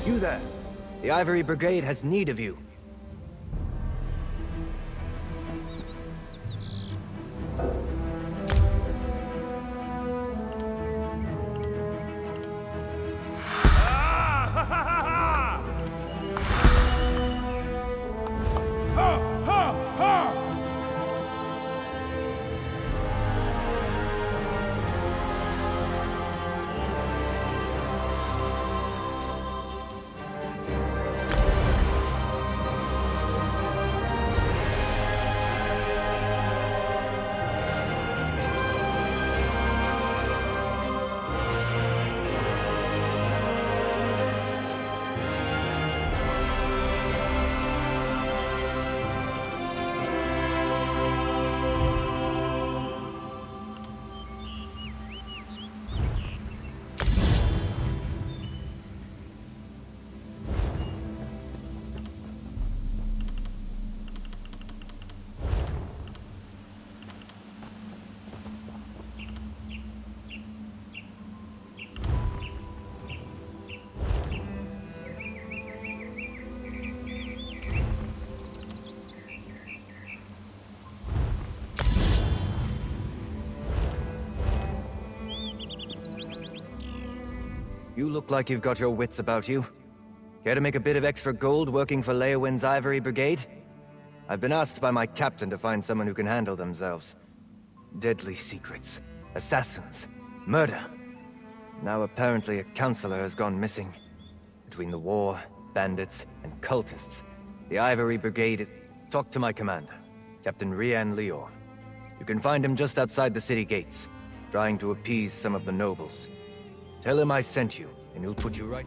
You there. The Ivory Brigade has need of you. You look like you've got your wits about you. Care to make a bit of extra gold working for Leowin's Ivory Brigade? I've been asked by my captain to find someone who can handle themselves. Deadly secrets, assassins, murder. Now apparently a counselor has gone missing. Between the war, bandits, and cultists, the Ivory Brigade is... Talk to my commander, Captain Rian Lior. You can find him just outside the city gates, trying to appease some of the nobles. Tell him I sent you, and he'll put you right...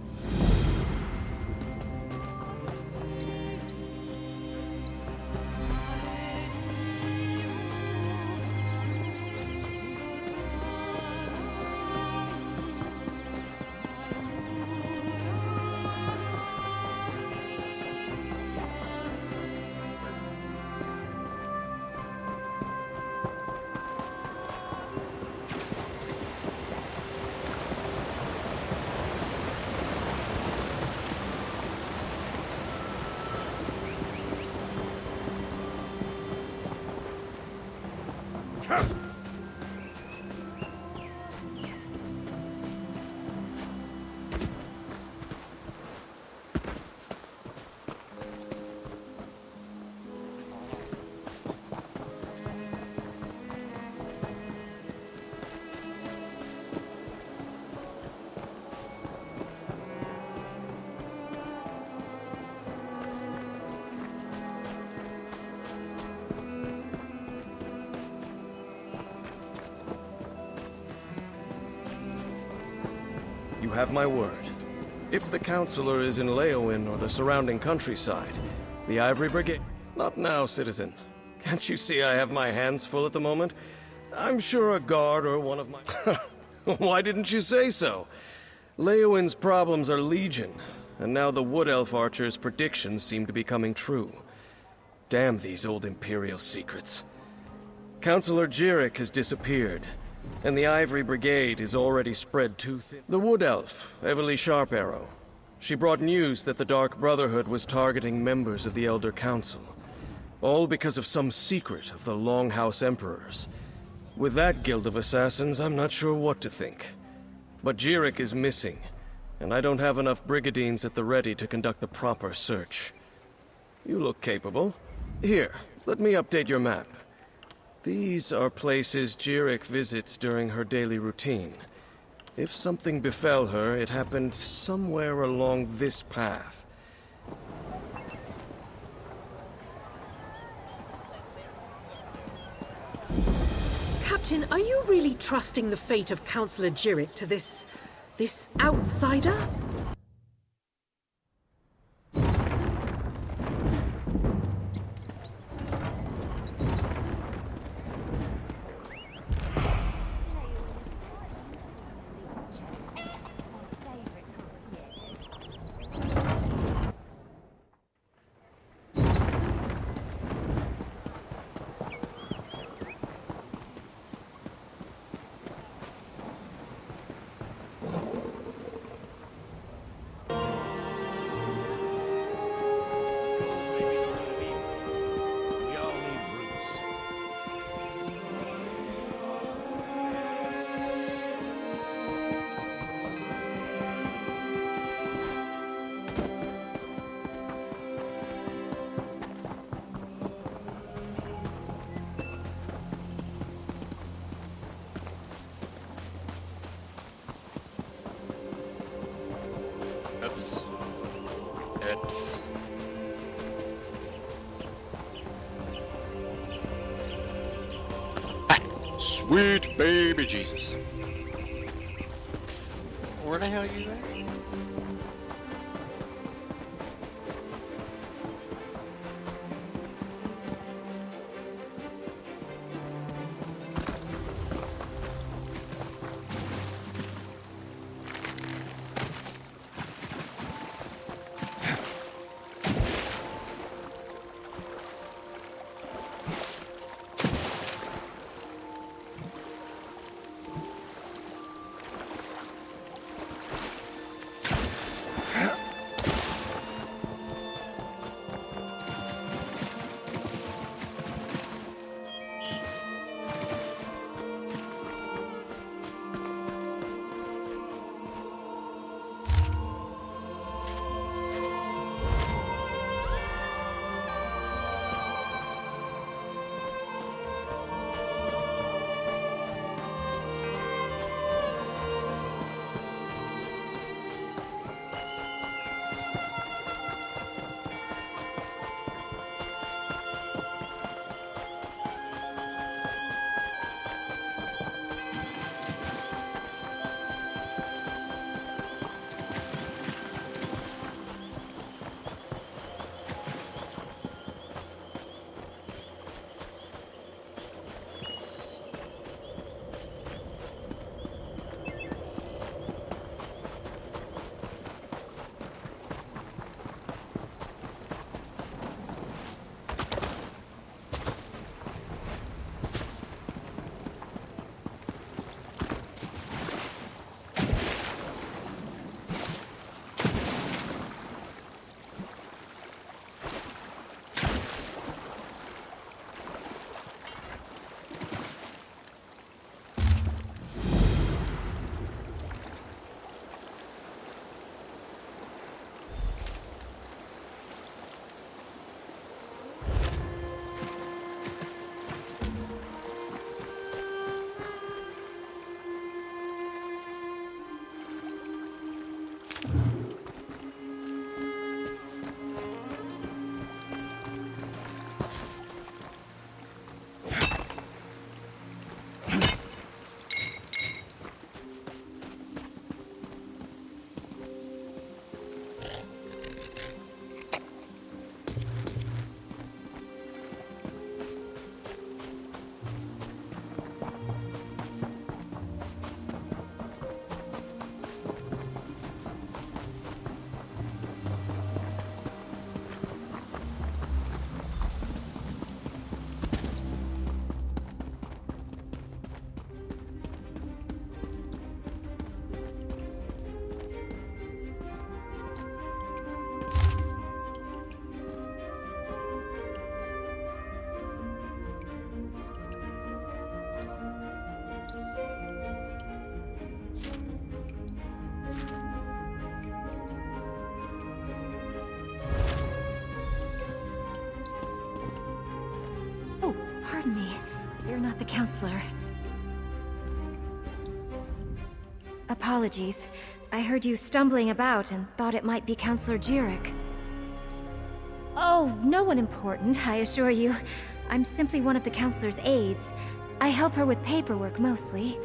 You have my word. If the Counselor is in Leowin or the surrounding countryside, the Ivory Brigade... Not now, citizen. Can't you see I have my hands full at the moment? I'm sure a guard or one of my... Why didn't you say so? Leowin's problems are legion, and now the Wood Elf Archer's predictions seem to be coming true. Damn these old Imperial secrets. Counselor Jirik has disappeared, and the Ivory Brigade is already spread too thin. The Wood Elf, Everly Sharparrow, she brought news that the Dark Brotherhood was targeting members of the Elder Council, all because of some secret of the Longhouse Emperors. With that guild of assassins, I'm not sure what to think. But Jirik is missing, and I don't have enough brigadines at the ready to conduct a proper search. You look capable. Here, let me update your map. These are places Jirik visits during her daily routine. If something befell her, it happened somewhere along this path. Captain, are you really trusting the fate of Councillor Jirik to this outsider? Oops. Oops. Ah, sweet baby Jesus. Where the hell are you at? Pardon me. You're not the counselor. Apologies. I heard you stumbling about and thought it might be Counselor Jirik. Oh, no one important, I assure you. I'm simply one of the counselor's aides. I help her with paperwork mostly.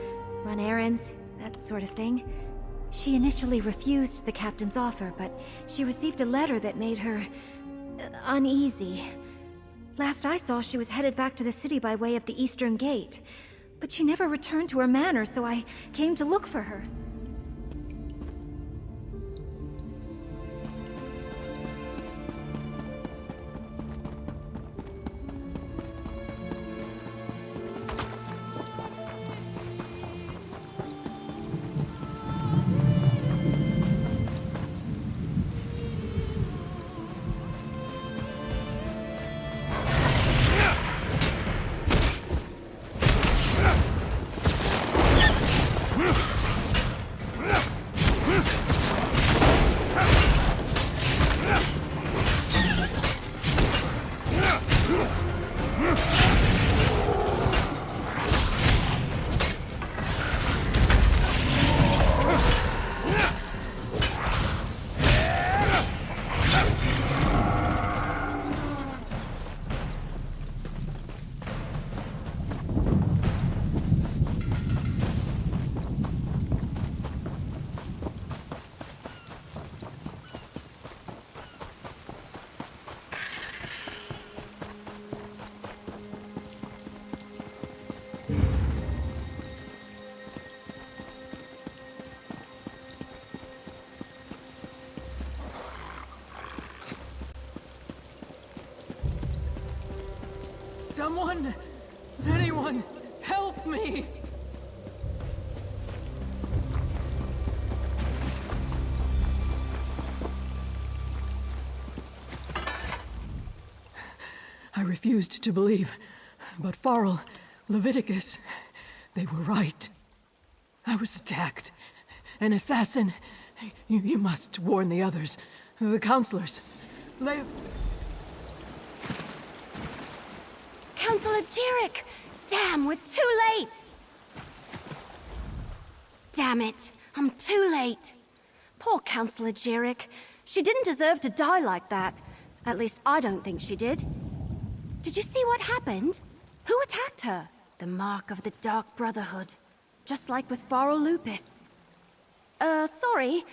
Run errands, that sort of thing. She initially refused the captain's offer, but she received a letter that made her uneasy. Last I saw, she was headed back to the city by way of the Eastern Gate. But she never returned to her manor, so I came to look for her. Someone! Anyone! Help me! I refused to believe, but Farrell, Leviticus, they were right. I was attacked. An assassin. You must warn the others. The counselors. Counselor Jirik! Damn, we're too late! Damn it, I'm too late. Poor Counselor Jirik. She didn't deserve to die like that. At least I don't think she did. Did you see what happened? Who attacked her? The mark of the Dark Brotherhood. Just like with Farrell Lupus. Sorry.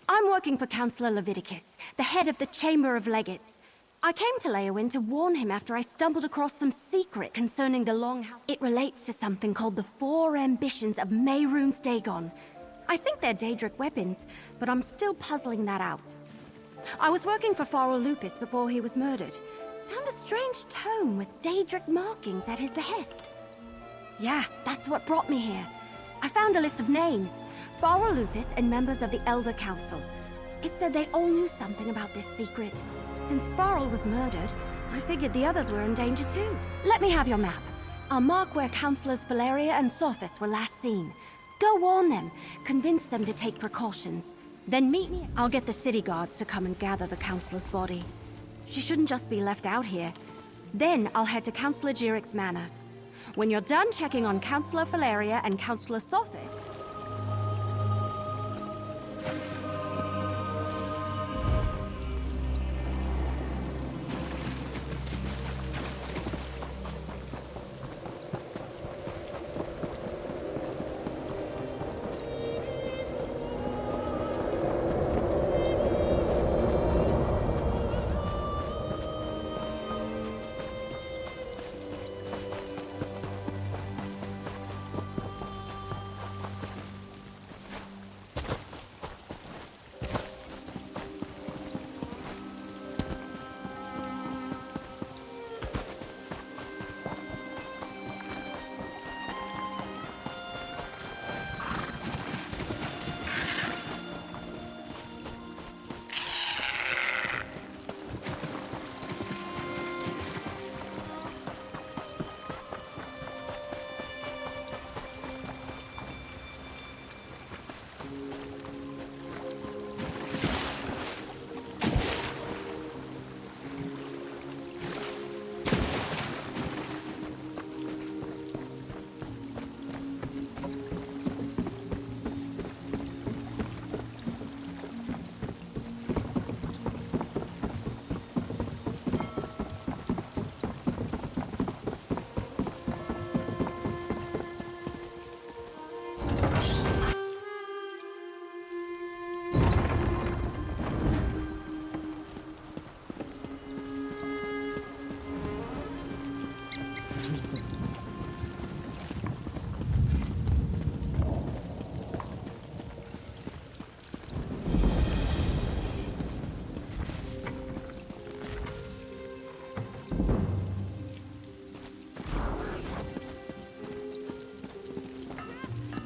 I'm working for Counselor Leviticus, the head of the Chamber of Legates. I came to Leowyn to warn him after I stumbled across some secret concerning the Longhouse. It relates to something called the Four Ambitions of Mehrunes Dagon. I think they're Daedric weapons, but I'm still puzzling that out. I was working for Farrell Lupus before he was murdered. Found a strange tome with Daedric markings at his behest. Yeah, that's what brought me here. I found a list of names. Farrell Lupus and members of the Elder Council. It said they all knew something about this secret. Since Farrell was murdered, I figured the others were in danger too. Let me have your map. I'll mark where Councillors Valeria and Sophis were last seen. Go warn them. Convince them to take precautions. Then meet me. I'll get the city guards to come and gather the Councillor's body. She shouldn't just be left out here. Then I'll head to Counselor Jirik's manor. When you're done checking on Councillor Valeria and Councillor Sophis,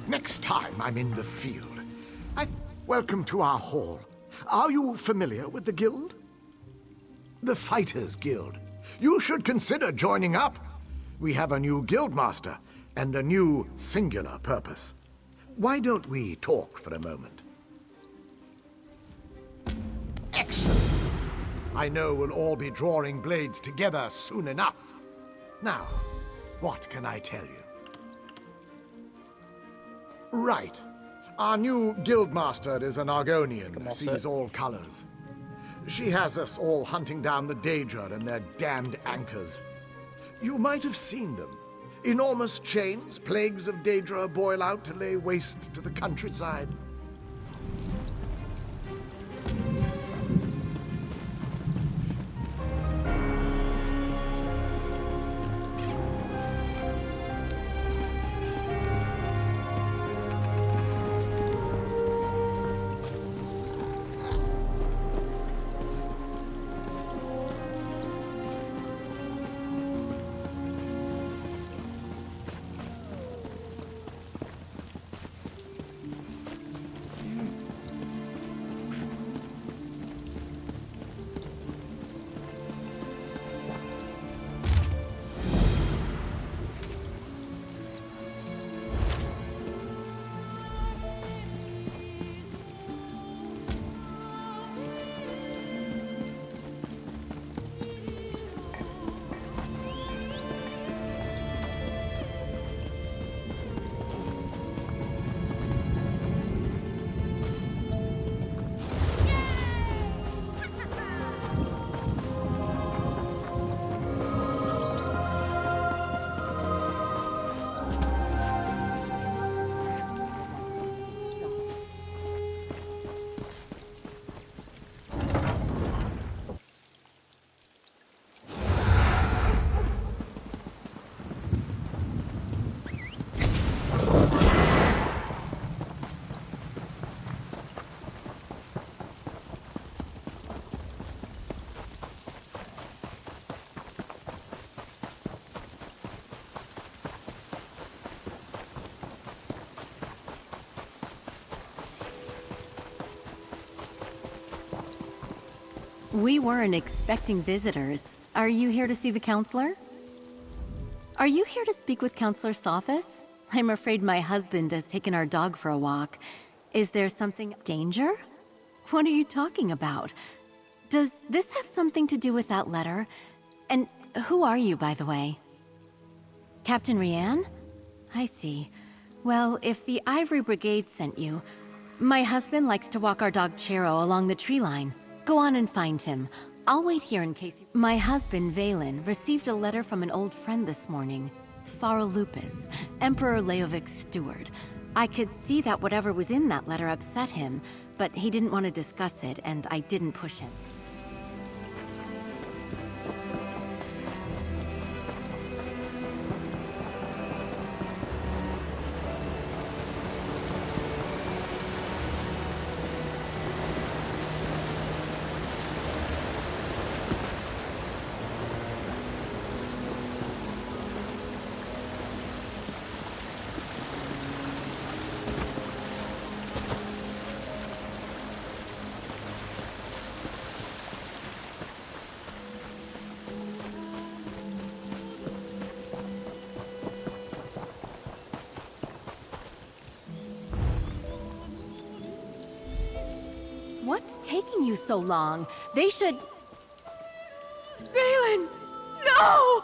Next time I'm in the field, welcome to our hall. Are you familiar with the guild? The Fighters Guild. You should consider joining up. We have a new guildmaster and a new singular purpose. Why don't we talk for a moment? Excellent. I know we'll all be drawing blades together soon enough. Now, what can I tell you? Right. Our new guildmaster is an Argonian, sees all colors. She has us all hunting down the Daedra and their damned anchors. You might have seen them. Enormous chains, plagues of Daedra boil out to lay waste to the countryside. We weren't expecting visitors. Are you here to see the counselor? Are you here to speak with Counselor Sophis? I'm afraid my husband has taken our dog for a walk. Is there something... danger? What are you talking about? Does this have something to do with that letter? And who are you, by the way? Captain Rianne? I see. Well, if the Ivory Brigade sent you... My husband likes to walk our dog Chero along the tree line. Go on and find him. I'll wait here in case you... My husband, Valen, received a letter from an old friend this morning. Farl Lupus, Emperor Leovic's steward. I could see that whatever was in that letter upset him, but he didn't want to discuss it, and I didn't push him. What's taking you so long? They should... Valen! No!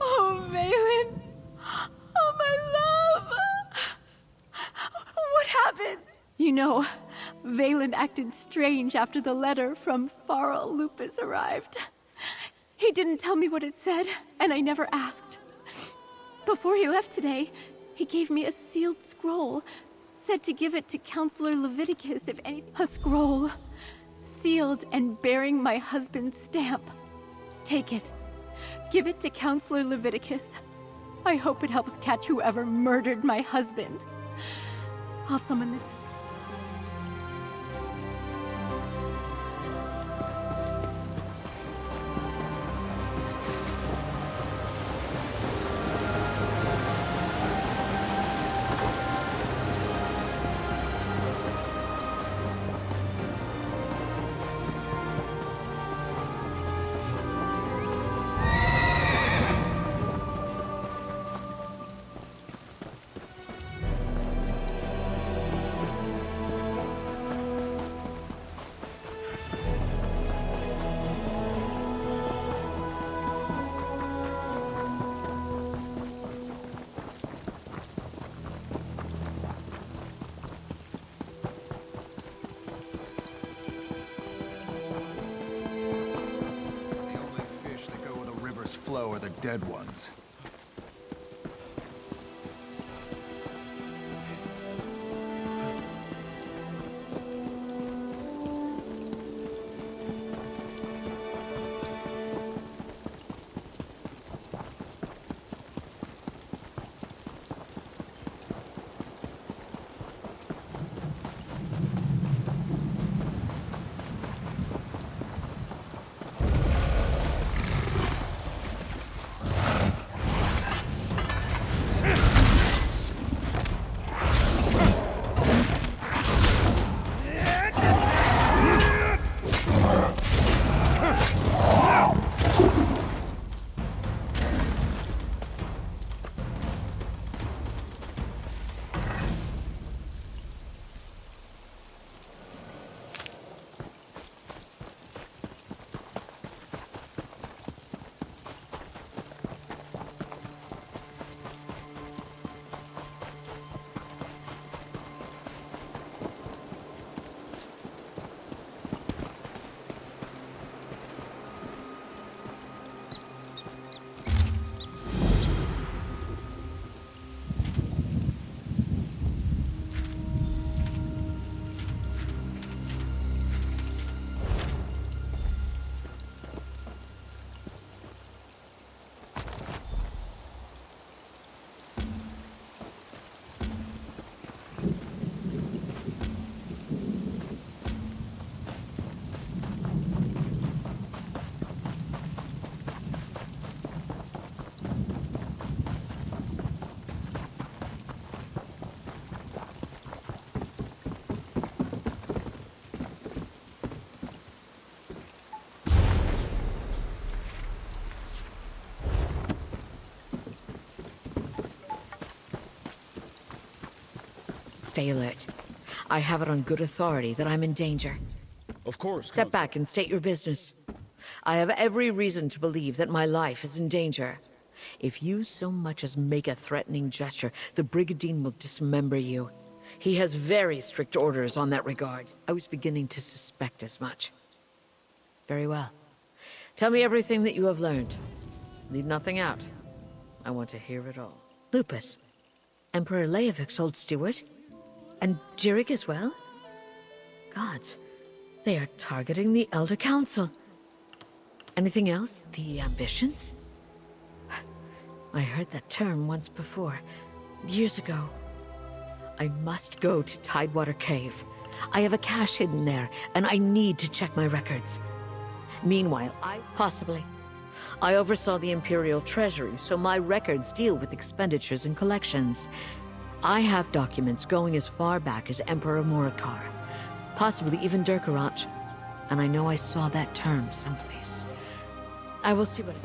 Oh, Valen! Oh, my love! What happened? You know, Valen acted strange after the letter from Farl Lupus arrived. He didn't tell me what it said, and I never asked. Before he left today, he gave me a sealed scroll. Said to give it to Counselor Leviticus if any... A scroll. Sealed and bearing my husband's stamp. Take it. Give it to Counselor Leviticus. I hope it helps catch whoever murdered my husband. I'll summon the... Or the dead ones. stay alert. I have it on good authority that I'm in danger. Of course. Step back and state your business. I have every reason to believe that my life is in danger. If you so much as make a threatening gesture, the Brigandine will dismember you. He has very strict orders on that regard. I was beginning to suspect as much. Very well. Tell me everything that you have learned. Leave nothing out. I want to hear it all. Lupus. Emperor Leovik's old steward? And Jirik as well? Gods, they are targeting the Elder Council. Anything else? The ambitions? I heard that term once before, years ago. I must go to Tidewater Cave. I have a cache hidden there, and I need to check my records. Meanwhile, I oversaw the Imperial Treasury, so my records deal with expenditures and collections. I have documents going as far back as Emperor Morikar, possibly even Durkarach, and I know I saw that term someplace. I will see what...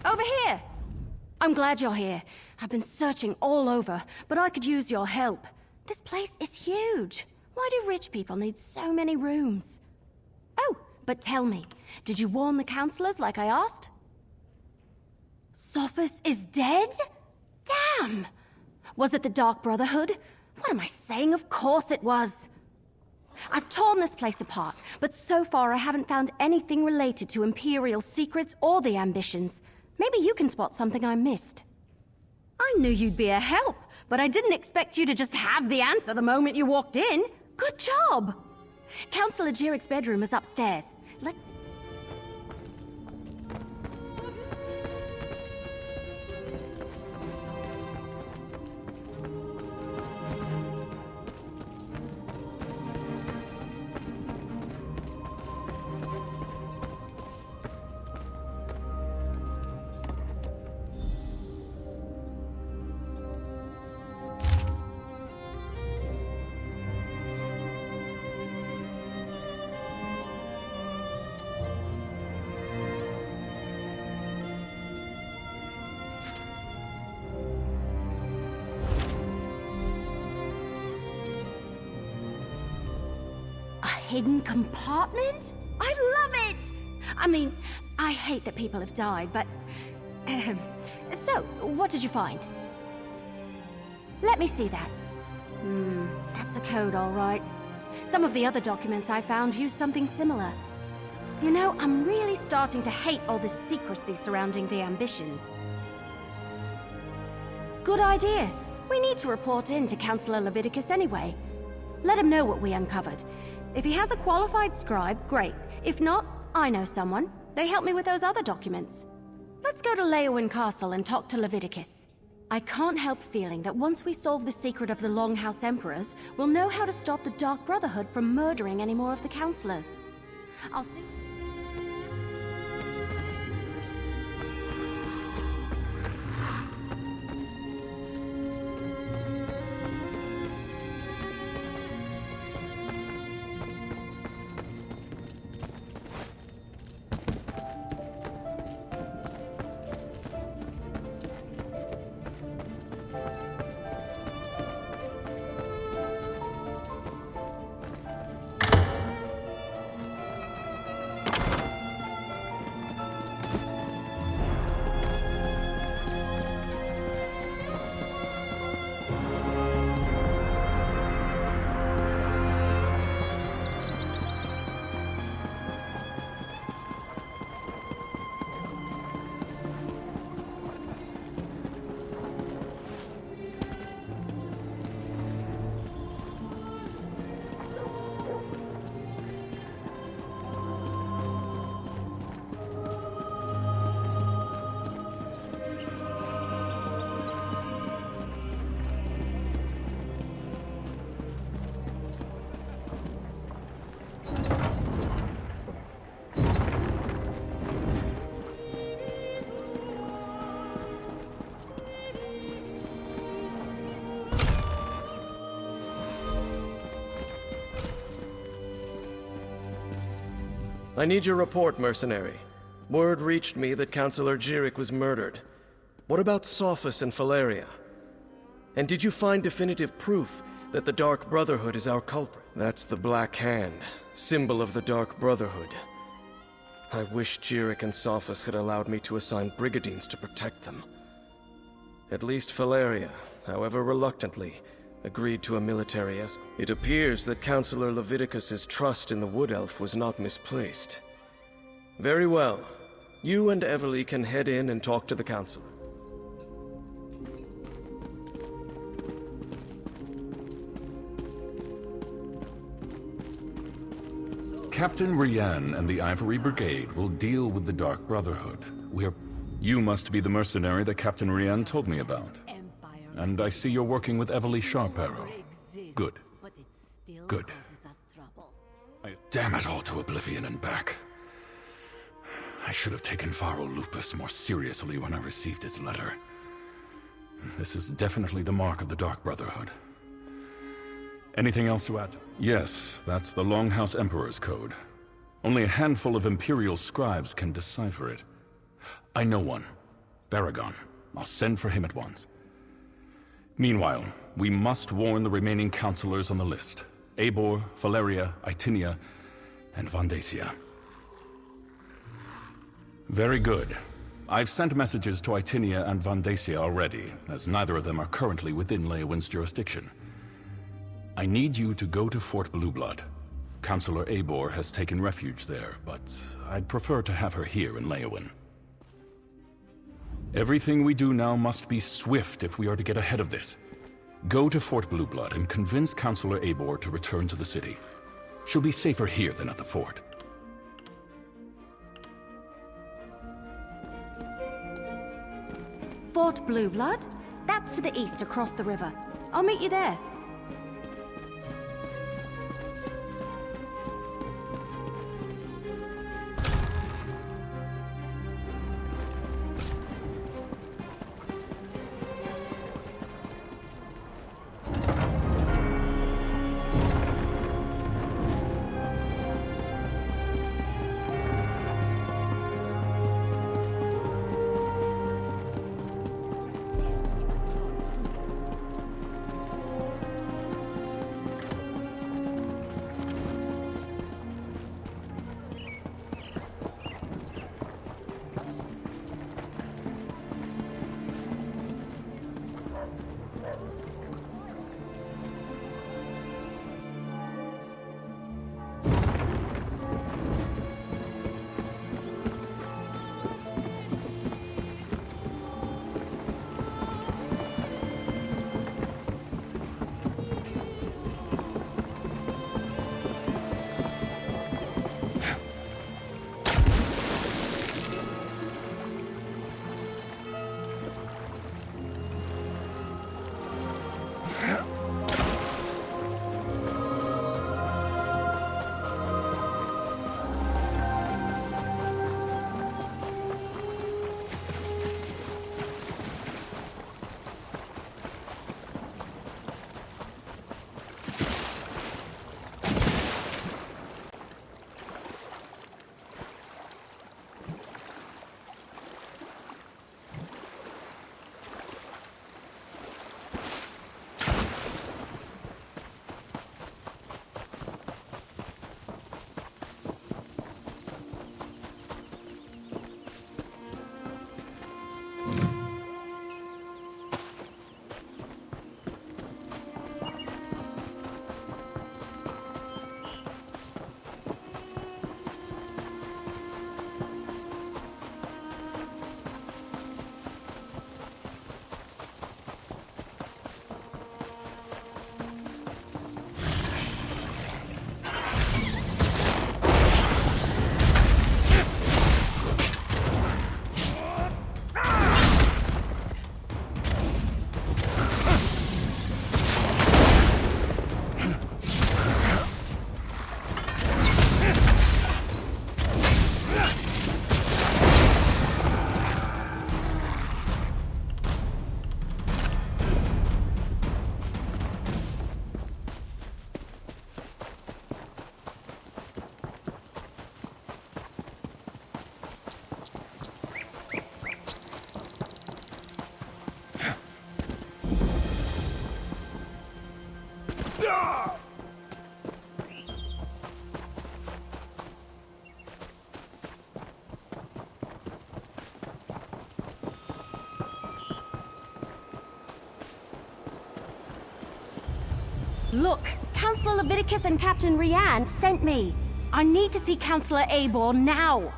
Over here! I'm glad you're here. I've been searching all over, but I could use your help. This place is huge. Why do rich people need so many rooms? Oh, but tell me, did you warn the counselors like I asked? Sophis is dead? Damn! Was it the Dark Brotherhood? What am I saying? Of course it was! I've torn this place apart, but so far I haven't found anything related to Imperial secrets or the ambitions. Maybe you can spot something I missed. I knew you'd be a help, but I didn't expect you to just have the answer the moment you walked in. Good job! Councillor Jirik's bedroom is upstairs. Let's... hidden compartment? I love it! I mean, I hate that people have died, but... So, what did you find? Let me see that. That's a code, all right. Some of the other documents I found use something similar. You know, I'm really starting to hate all this secrecy surrounding the ambitions. Good idea. We need to report in to Councillor Leviticus anyway. Let him know what we uncovered. If he has a qualified scribe, great. If not, I know someone. They helped me with those other documents. Let's go to Leowyn Castle and talk to Leviticus. I can't help feeling that once we solve the secret of the Longhouse Emperors, we'll know how to stop the Dark Brotherhood from murdering any more of the counselors. I'll see... I need your report, mercenary. Word reached me that Councillor Jirik was murdered. What about Sophus and Valeria? And did you find definitive proof that the Dark Brotherhood is our culprit? That's the Black Hand, symbol of the Dark Brotherhood. I wish Jirik and Sophus had allowed me to assign brigadines to protect them. At least Valeria, however reluctantly, agreed to a military escort. It appears that Councillor Leviticus's trust in the Wood Elf was not misplaced. Very well. You and Evely can head in and talk to the Councillor. Captain Rian and the Ivory Brigade will deal with the Dark Brotherhood. You must be the mercenary that Captain Rian told me about. And I see you're working with Evely Sharparrow. Good. Good. Damn it all to oblivion and back. I should have taken Pharaoh Lupus more seriously when I received his letter. This is definitely the mark of the Dark Brotherhood. Anything else to add? Yes, that's the Longhouse Emperor's code. Only a handful of Imperial scribes can decipher it. I know one. Baragon. I'll send for him at once. Meanwhile, we must warn the remaining councillors on the list. Eivor, Valeria, Itinia, and Vandacia. Very good. I've sent messages to Itinia and Vandacia already, as neither of them are currently within Leowin's jurisdiction. I need you to go to Fort Blueblood. Councillor Eivor has taken refuge there, but I'd prefer to have her here in Leowin. Everything we do now must be swift if we are to get ahead of this. Go to Fort Blueblood and convince Councillor Eivor to return to the city. She'll be safer here than at the fort. Fort Blueblood? That's to the east across the river. I'll meet you there. Look, Councillor Leviticus and Captain Rianne sent me. I need to see Councillor Eibor now.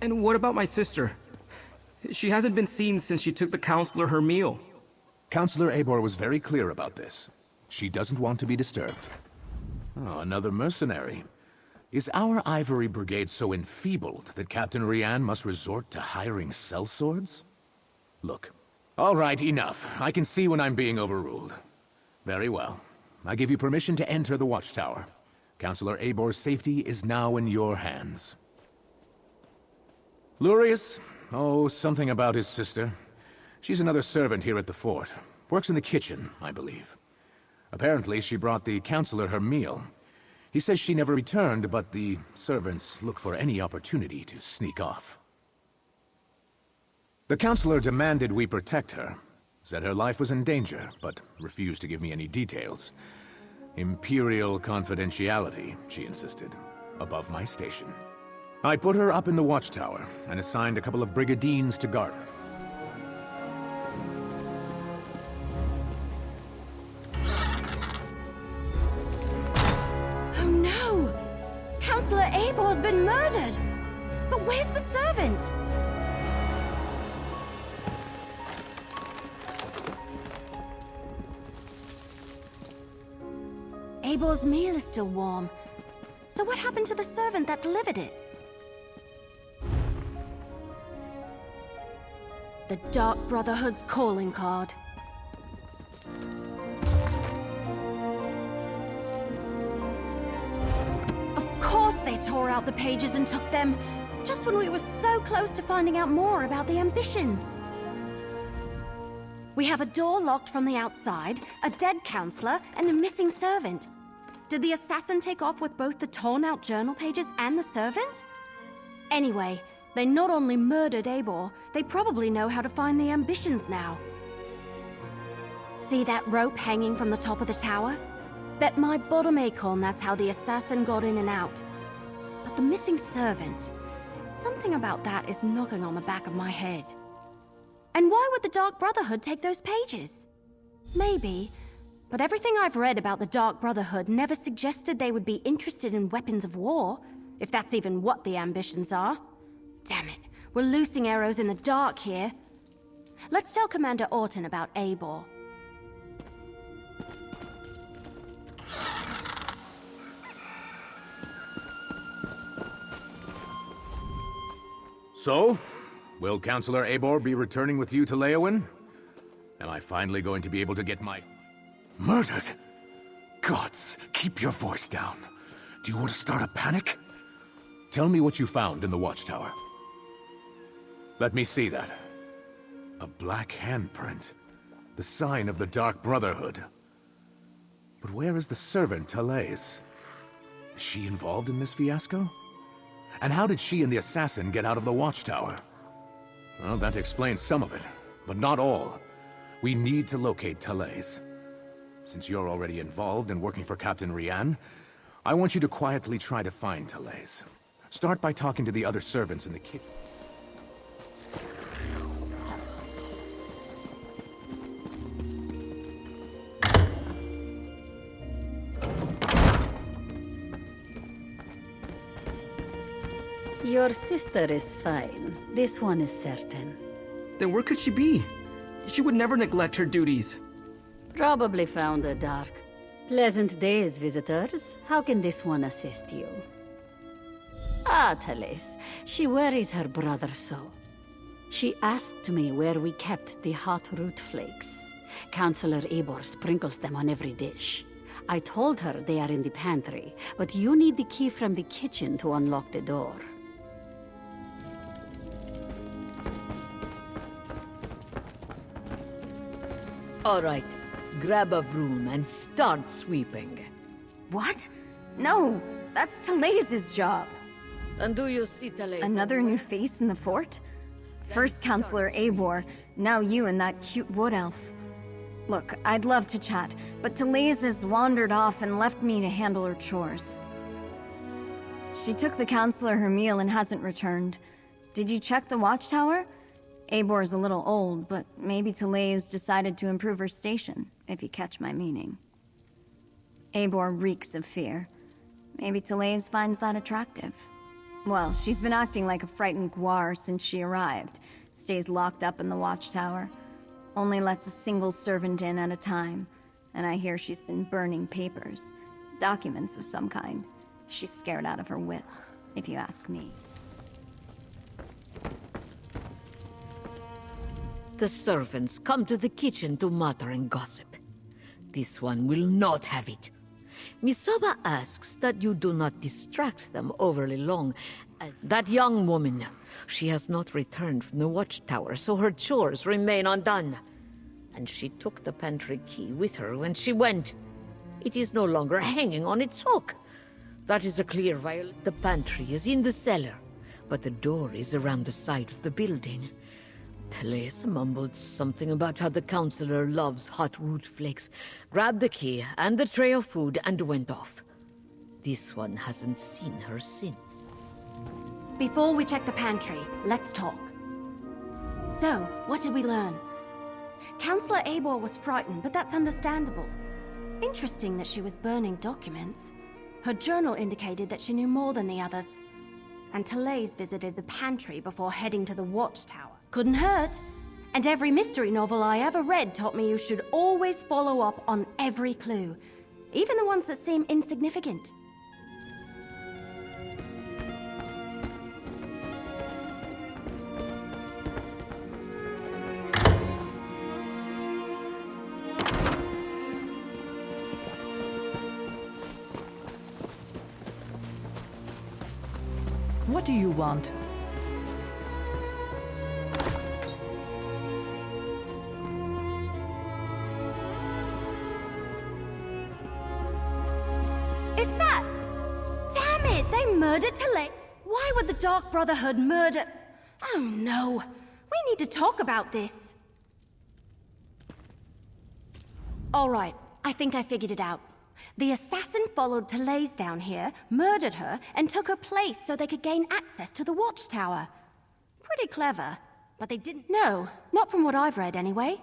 And what about my sister? She hasn't been seen since she took the Councillor her meal. Councillor Eibor was very clear about this. She doesn't want to be disturbed. Oh, another mercenary. Is our Ivory Brigade so enfeebled that Captain Rianne must resort to hiring sellswords? Look. All right, enough. I can see when I'm being overruled. Very well. I give you permission to enter the watchtower. Councillor Eibor's safety is now in your hands. Lurius? Oh, something about his sister. She's another servant here at the fort. Works in the kitchen, I believe. Apparently, she brought the councillor her meal. He says she never returned, but the servants look for any opportunity to sneak off. The councillor demanded we protect her. Said her life was in danger, but refused to give me any details. Imperial confidentiality, she insisted, above my station. I put her up in the watchtower, and assigned a couple of brigadines to guard her. Oh no! Councillor Eibor's been murdered! But where's the servant? Eibor's meal is still warm. So what happened to the servant that delivered it? The Dark Brotherhood's calling card. Of course they tore out the pages and took them, just when we were so close to finding out more about the ambitions. We have a door locked from the outside, a dead counselor, and a missing servant. Did the assassin take off with both the torn-out journal pages and the servant? Anyway, they not only murdered Eibor, they probably know how to find the ambitions now. See that rope hanging from the top of the tower? Bet my bottom acorn that's how the assassin got in and out. But the missing servant... something about that is knocking on the back of my head. And why would the Dark Brotherhood take those pages? Maybe, but everything I've read about the Dark Brotherhood never suggested they would be interested in weapons of war, if that's even what the ambitions are. Damn it, we're loosing arrows in the dark here. Let's tell Commander Orton about Eibor. So, will Councillor Eibor be returning with you to Leowin? Am I finally going to be able to get my... Murdered? Gods, keep your voice down. Do you want to start a panic? Tell me what you found in the watchtower. Let me see that. A black handprint. The sign of the Dark Brotherhood. But where is the servant, Talais? Is she involved in this fiasco? And how did she and the assassin get out of the watchtower? Well, that explains some of it, but not all. We need to locate Talais. Since you're already involved and working for Captain Rianne, I want you to quietly try to find Talais. Start by talking to the other servants in the kitchen. Your sister is fine. This one is certain. Then where could she be? She would never neglect her duties. Probably found the dark. Pleasant days, visitors. How can this one assist you? Ah, Talais. She worries her brother so. She asked me where we kept the hot root flakes. Councillor Eibor sprinkles them on every dish. I told her they are in the pantry, but you need the key from the kitchen to unlock the door. All right, grab a broom and start sweeping. What? No, that's Talais's job. And do you see Talais? Another new face in the fort? First Councillor Eibor, now you and that cute wood elf. Look, I'd love to chat, but Talais has wandered off and left me to handle her chores. She took the Councillor her meal and hasn't returned. Did you check the watchtower? Eibor's a little old, but maybe Talais decided to improve her station, if you catch my meaning. Eivor reeks of fear. Maybe Therese finds that attractive. Well, she's been acting like a frightened guar since she arrived. Stays locked up in the watchtower. Only lets a single servant in at a time. And I hear she's been burning papers. Documents of some kind. She's scared out of her wits, if you ask me. The servants come to the kitchen to mutter and gossip. This one will not have it. Misaba asks that you do not distract them overly long. That young woman, she has not returned from the watchtower, so her chores remain undone. And she took the pantry key with her when she went. It is no longer hanging on its hook. That is a clear violation. The pantry is in the cellar, but the door is around the side of the building. Therese mumbled something about how the counselor loves hot root flakes, grabbed the key and the tray of food and went off. This one hasn't seen her since. Before we check the pantry, let's talk. So, what did we learn? Counselor Eivor was frightened, but that's understandable. Interesting that she was burning documents. Her journal indicated that she knew more than the others. And Therese visited the pantry before heading to the watchtower. Couldn't hurt. And every mystery novel I ever read taught me you should always follow up on every clue, even the ones that seem insignificant. What do you want? Is that... Damn it! They murdered Therese! Why would the Dark Brotherhood murder... Oh no! We need to talk about this! Alright, I think I figured it out. The assassin followed Therese down here, murdered her, and took her place so they could gain access to the watchtower. Pretty clever, but they didn't... No, not from what I've read anyway.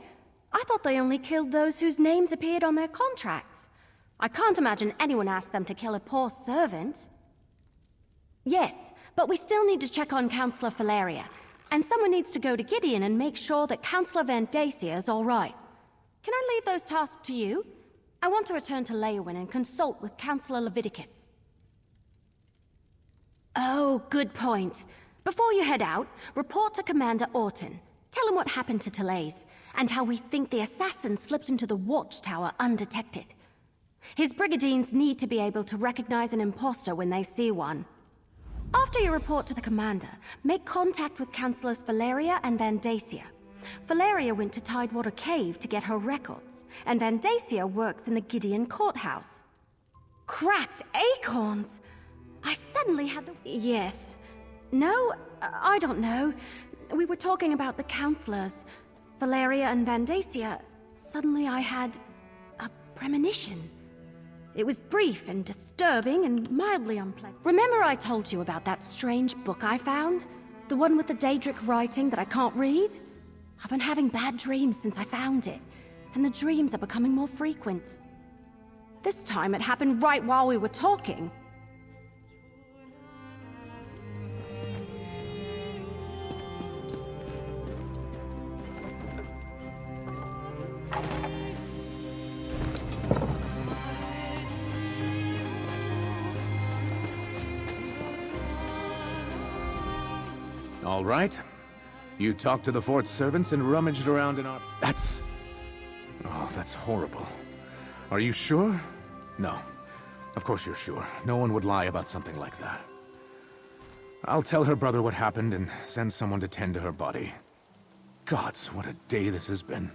I thought they only killed those whose names appeared on their contracts. I can't imagine anyone asked them to kill a poor servant. Yes, but we still need to check on Councillor Valeria, and someone needs to go to Gideon and make sure that Councillor Van Dacia is all right. Can I leave those tasks to you? I want to return to Leowyn and consult with Councillor Leviticus. Oh, good point. Before you head out, report to Commander Orton. Tell him what happened to Therese, and how we think the assassin slipped into the watchtower undetected. His brigadiers need to be able to recognize an imposter when they see one. After you report to the commander, make contact with Councillors Valeria and Van Dacia. Valeria went to Tidewater Cave to get her records, and Van Dacia works in the Gideon courthouse. Cracked acorns! I suddenly had the... Yes. No, I don't know. We were talking about the counselors, Valeria and Van Dacia. Suddenly I had a premonition. It was brief and disturbing and mildly unpleasant. Remember I told you about that strange book I found? The one with the Daedric writing that I can't read? I've been having bad dreams since I found it, and the dreams are becoming more frequent. This time it happened right while we were talking. All right. You talked to the fort's servants and rummaged around in our... That's... Oh, that's horrible. Are you sure? No. Of course you're sure. No one would lie about something like that. I'll tell her brother what happened and send someone to tend to her body. Gods, what a day this has been.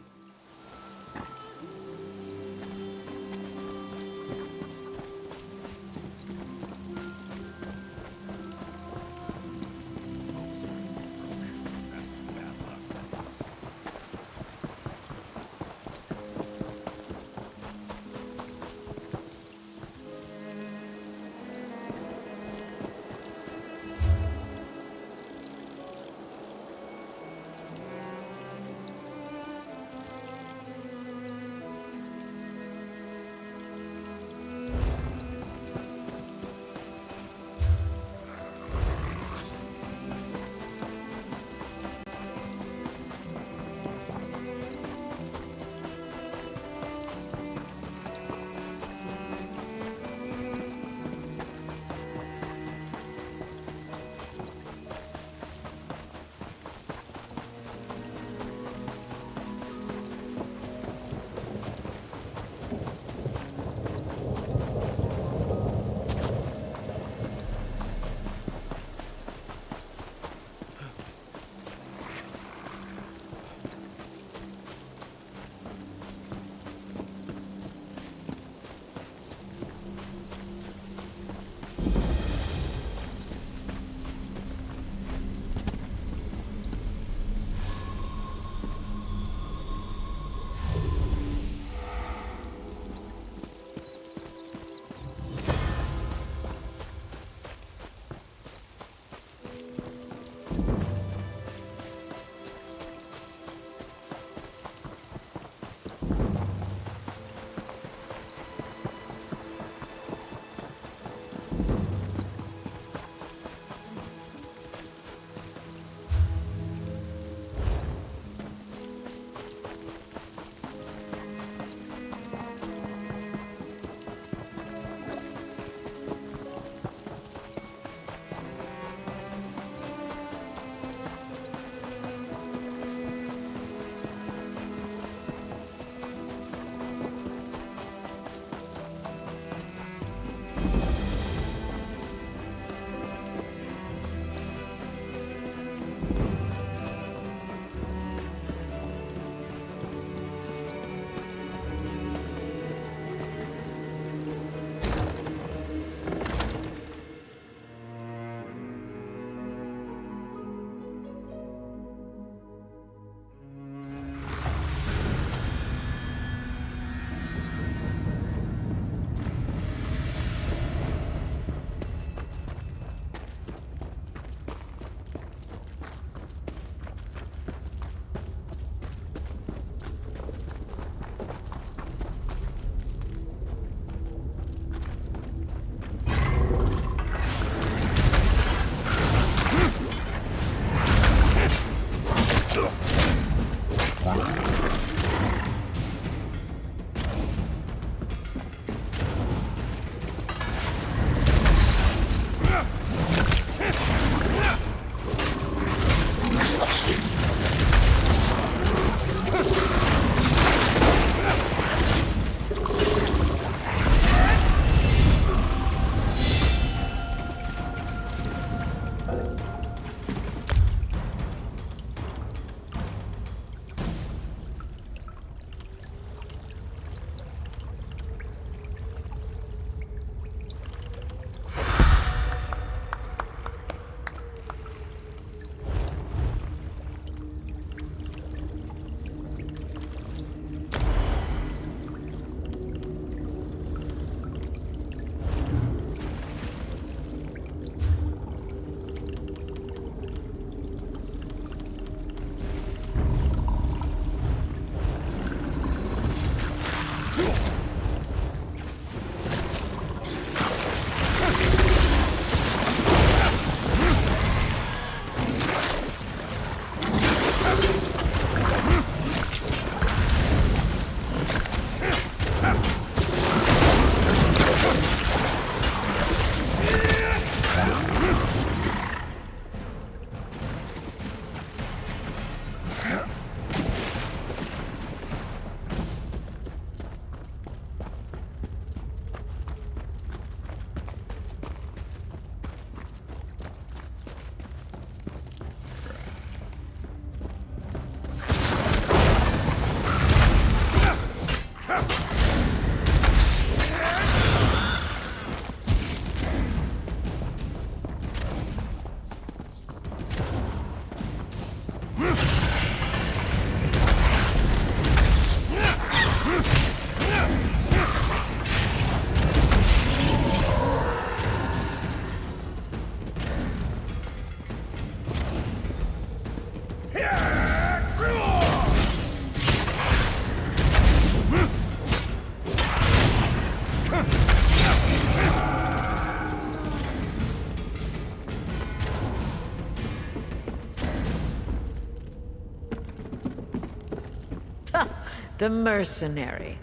the mercenary.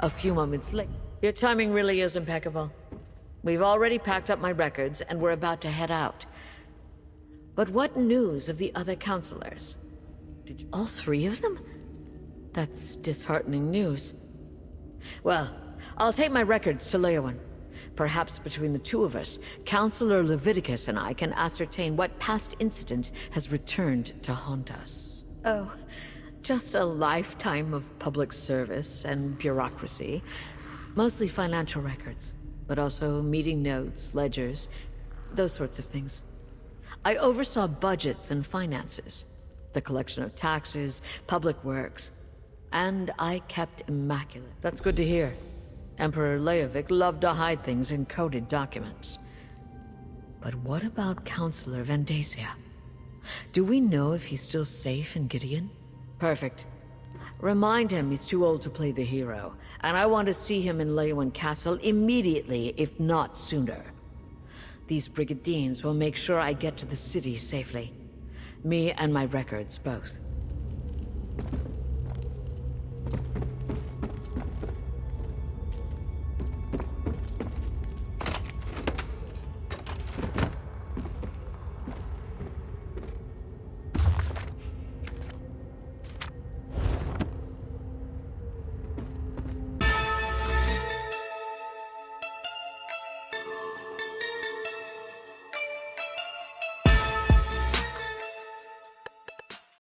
A few moments late. Your timing really is impeccable. We've already packed up my records, and we're about to head out. But what news of the other counselors? All three of them? That's disheartening news. Well, I'll take my records to Leowyn. Perhaps between the two of us, Counselor Leviticus and I can ascertain what past incident has returned to haunt us. Oh, just a lifetime of public service and bureaucracy. Mostly financial records, but also meeting notes, ledgers, those sorts of things. I oversaw budgets and finances, the collection of taxes, public works, and I kept immaculate. That's good to hear. Emperor Leovic loved to hide things in coded documents. But what about Counselor Vendacia? Do we know if he's still safe in Gideon? Perfect. Remind him he's too old to play the hero, and I want to see him in Leowyn Castle immediately, if not sooner. These Brigadines will make sure I get to the city safely. Me and my records, both.